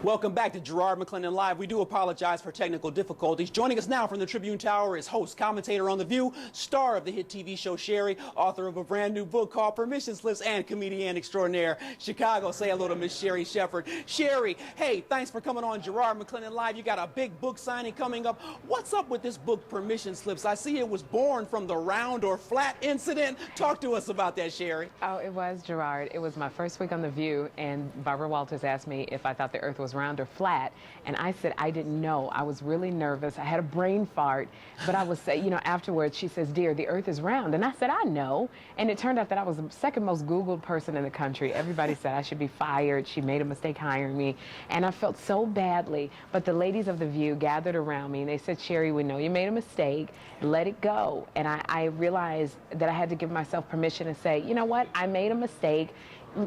Welcome back to Garrard McClendon Live. We do apologize for technical difficulties. Joining us now from the Tribune Tower is host, commentator on The View, star of the hit TV show Sherri, author of a brand new book called Permission Slips, and comedian extraordinaire. Chicago, say hello to Miss Sherri Shepherd. Sherri, hey, thanks for coming on Garrard McClendon Live. You got a big book signing coming up. What's up with this book, Permission Slips? I see it was born from the round or flat incident. Talk to us about that, Sherri. Oh, it was, Gerard. It was my first week on The View, and Barbara Walters asked me if I thought the earth was round or flat, and I said I didn't know. I was really nervous. I had a brain fart, but I was saying, you know, afterwards she says, "Dear, the earth is round," and I said, "I know." And it turned out that I was the second most Googled person in the country. Everybody said I should be fired. She made a mistake hiring me, and I felt so badly. But the ladies of The View gathered around me, and they said, "Sherri, we know you made a mistake. Let it go." And I realized that I had to give myself permission to say, you know what, I made a mistake.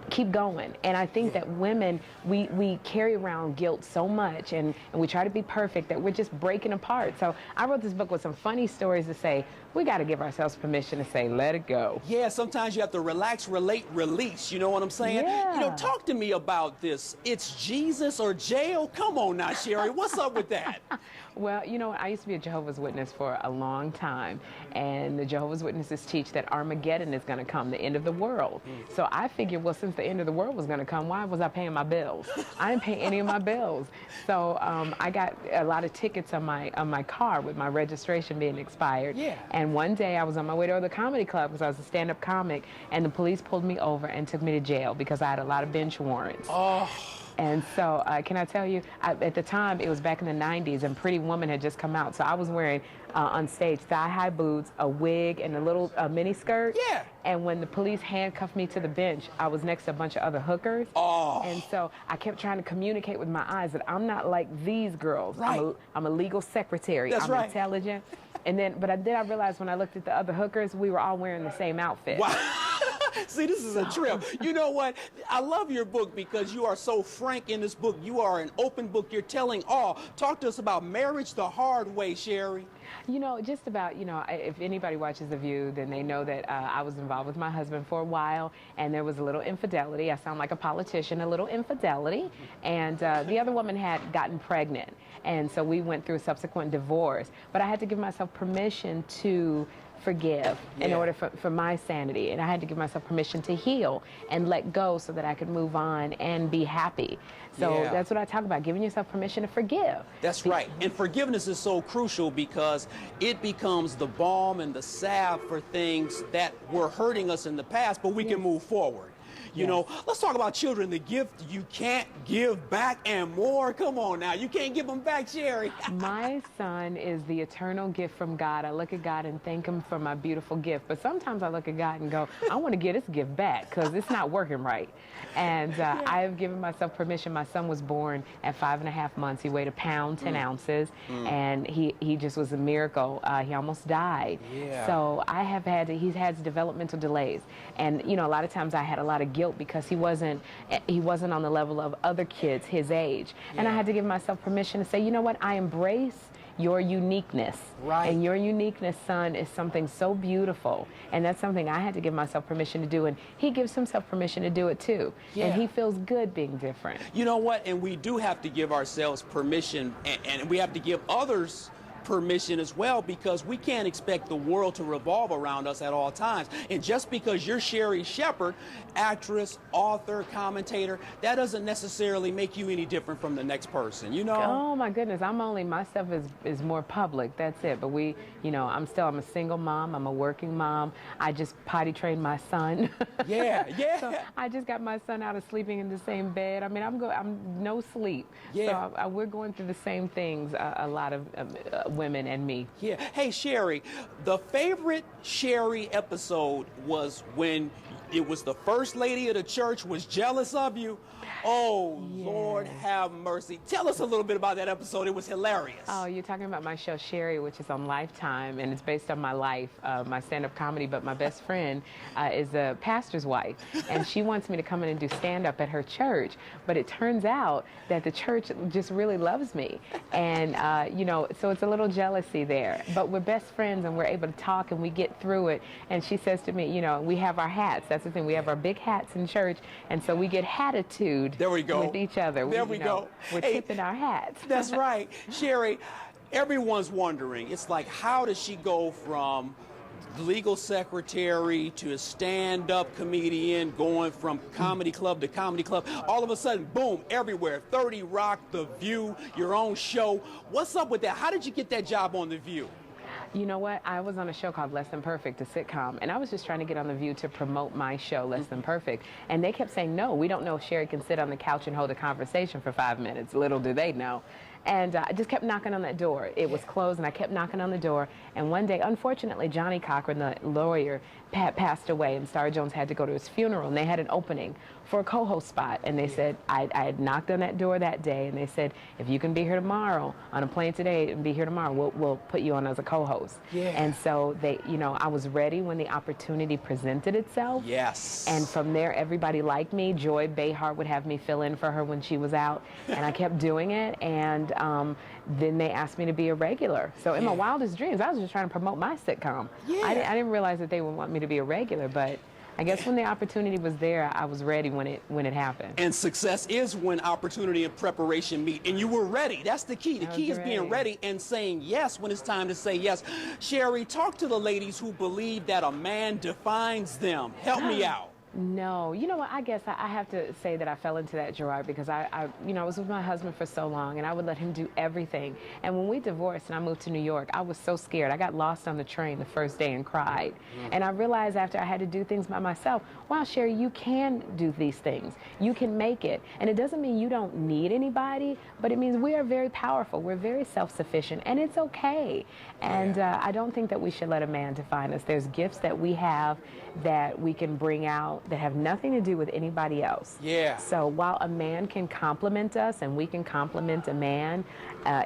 Keep going. And I think that women, we carry around guilt so much, and we try to be perfect that we're just breaking apart. So I wrote this book with some funny stories to say, we got to give ourselves permission to say, let it go. Yeah, sometimes you have to relax, relate, release. You know what I'm saying? Yeah. You know, talk to me about this. It's Jesus or jail? Come on now, Sherri. What's up with that? Well, you know, I used to be a Jehovah's Witness for a long time, and the Jehovah's Witnesses teach that Armageddon is going to come, the end of the world. So I figured, well, since the end of the world was going to come, why was I paying my bills? I didn't pay any of my bills. So I got a lot of tickets on my car with my registration being expired. Yeah. And one day I was on my way to the comedy club because I was a stand-up comic, and the police pulled me over and took me to jail because I had a lot of bench warrants. Oh. And so, can I tell you, at the time, it was back in the 90s, and Pretty Woman had just come out. So I was wearing, on stage, thigh-high boots, a wig, and a little mini skirt. Yeah. And when the police handcuffed me to the bench, I was next to a bunch of other hookers. Oh. And so I kept trying to communicate with my eyes that I'm not like these girls. Right. I'm a legal secretary. That's I'm right. intelligent. And then, but then I realized when I looked at the other hookers, we were all wearing the same outfit. Wow. See, this is a trip. You know what? I love your book because you are so frank in this book. You are an open book. You're telling all. Talk to us about marriage the hard way, Sherri. You know, just about, you know, if anybody watches The View, then they know that I was involved with my husband for a while, and there was a little infidelity. I sound like a politician, a little infidelity. And the other woman had gotten pregnant, and so we went through a subsequent divorce. But I had to give myself permission to forgive in order for my sanity, and I had to give myself permission to heal and let go so that I could move on and be happy. So that's what I talk about, giving yourself permission to forgive. That's right. And forgiveness is so crucial because it becomes the balm and the salve for things that were hurting us in the past, but we can move forward. You know, let's talk about children, the gift you can't give back and more. Come on now, you can't give them back, Sherri. My son is the eternal gift from God. I look at God and thank him for my beautiful gift. But sometimes I look at God and go, I want to get this gift back because it's not working right. And I have given myself permission. My son was born at 5.5 months. He weighed 1 pound, 10 ounces, and he just was a miracle. He almost died. Yeah. So he's had developmental delays. And, you know, a lot of times I had a lot of guilt because he wasn't on the level of other kids his age. And I had to give myself permission to say, you know what, I embrace your uniqueness. Right. And your uniqueness, son, is something so beautiful. And that's something I had to give myself permission to do. And he gives himself permission to do it too. Yeah. And he feels good being different. You know what? And we do have to give ourselves permission, and we have to give others permission as well, because we can't expect the world to revolve around us at all times. And just because you're Sherri Shepherd, actress, author, commentator, that doesn't necessarily make you any different from the next person, you know? Oh my goodness, my stuff is more public, that's it. But you know, I'm a single mom, I'm a working mom. I just potty trained my son. Yeah. So I just got my son out of sleeping in the same bed. I mean, I'm no sleep. Yeah. So we're going through the same things, a lot of women and me. Yeah. Hey, Sherri, the favorite Sherri episode was when it was the first lady of the church was jealous of you. Oh, Yes. Lord have mercy. Tell us a little bit about that episode. It was hilarious. Oh, you're talking about my show, Sherri, which is on Lifetime, and it's based on my life, my stand-up comedy, but my best friend is a pastor's wife, and she wants me to come in and do stand-up at her church, but it turns out that the church just really loves me, and, you know, so it's a little jealousy there, but we're best friends, and we're able to talk, and we get through it, and she says to me, you know, we have our hats That's the thing. We have our big hats in church, and so we get attitude There we go. with each other. There we go. We're tipping our hats. That's right. Sherri, everyone's wondering, it's like, how does she go from legal secretary to a stand-up comedian, going from comedy club to comedy club, all of a sudden, boom, everywhere, 30 Rock, The View, your own show. What's up with that? How did you get that job on The View? You know what? I was on a show called Less Than Perfect, a sitcom, and I was just trying to get on The View to promote my show, Less Than Perfect. And they kept saying, no, we don't know if Sherri can sit on the couch and hold a conversation for 5 minutes. Little do they know. And I just kept knocking on that door. It was closed, and I kept knocking on the door. And one day, unfortunately, Johnny Cochran, the lawyer, passed away, and Star Jones had to go to his funeral, and they had an opening for a co-host spot. And they said, I had knocked on that door that day, and they said, if you can be here tomorrow, on a plane today, and be here tomorrow, we'll put you on as a co-host. Yeah. And so they, I was ready when the opportunity presented itself. Yes. And from there, everybody liked me. Joy Behar would have me fill in for her when she was out, and I kept doing it. And then they asked me to be a regular. So in my wildest dreams, I was just trying to promote my sitcom. Yeah. I didn't realize that they would want me to be a regular, but I guess when the opportunity was there, I was ready when it happened. And success is when opportunity and preparation meet, and you were ready. That's the key. The key is being ready and saying yes when it's time to say yes. Sherri, talk to the ladies who believe that a man defines them. Help me out. No, you know what? I guess I have to say that I fell into that, Gerard, because I was with my husband for so long, and I would let him do everything. And when we divorced and I moved to New York, I was so scared. I got lost on the train the first day and cried. And I realized after I had to do things by myself, wow, Sherri, you can do these things. You can make it. And it doesn't mean you don't need anybody, but it means we are very powerful. We're very self-sufficient, and it's okay. And I don't think that we should let a man define us. There's gifts that we have that we can bring out that have nothing to do with anybody else. Yeah. So while a man can compliment us and we can compliment a man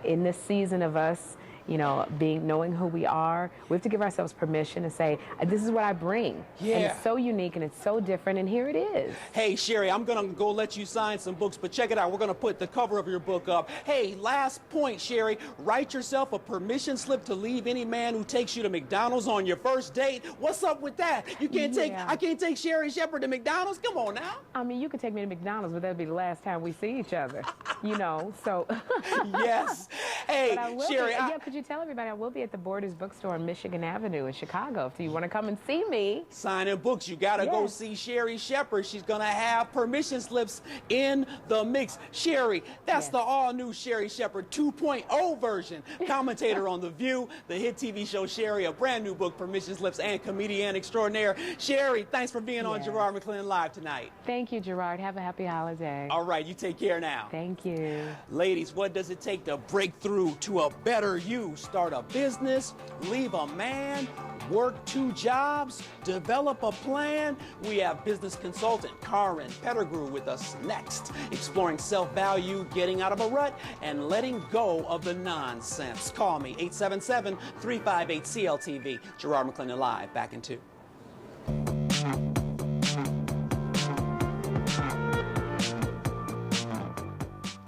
in this season of us, knowing who we are, we have to give ourselves permission to say, this is what I bring. Yeah. And it's so unique and it's so different, and here it is. Hey, Sherri, I'm going to go let you sign some books, but check it out. We're going to put the cover of your book up. Hey, last point, Sherri. Write yourself a permission slip to leave any man who takes you to McDonald's on your first date. What's up with that? You can't I can't take Sherri Shepherd to McDonald's? Come on now. I mean, you could take me to McDonald's, but that'll be the last time we see each other, so. Yes. Hey, Sherri. Could you tell everybody I will be at the Borders Bookstore on Michigan Avenue in Chicago if you want to come and see me. Signing books. You got to go see Sherri Shepherd. She's going to have permission slips in the mix. Sherri, that's the all-new Sherri Shepherd 2.0 version. Commentator on The View, the hit TV show Sherri, a brand new book, Permission Slips, and comedian extraordinaire. Sherri, thanks for being on Garrard McClendon Live tonight. Thank you, Gerard. Have a happy holiday. All right, you take care now. Thank you. Ladies, what does it take to break through to a better you? Start a business, leave a man, work 2 jobs, develop a plan? We have business consultant Karen Pettigrew with us next, exploring self-value, getting out of a rut, and letting go of the nonsense. Call me, 877-358-CLTV. Garrard McClendon Live, back in 2.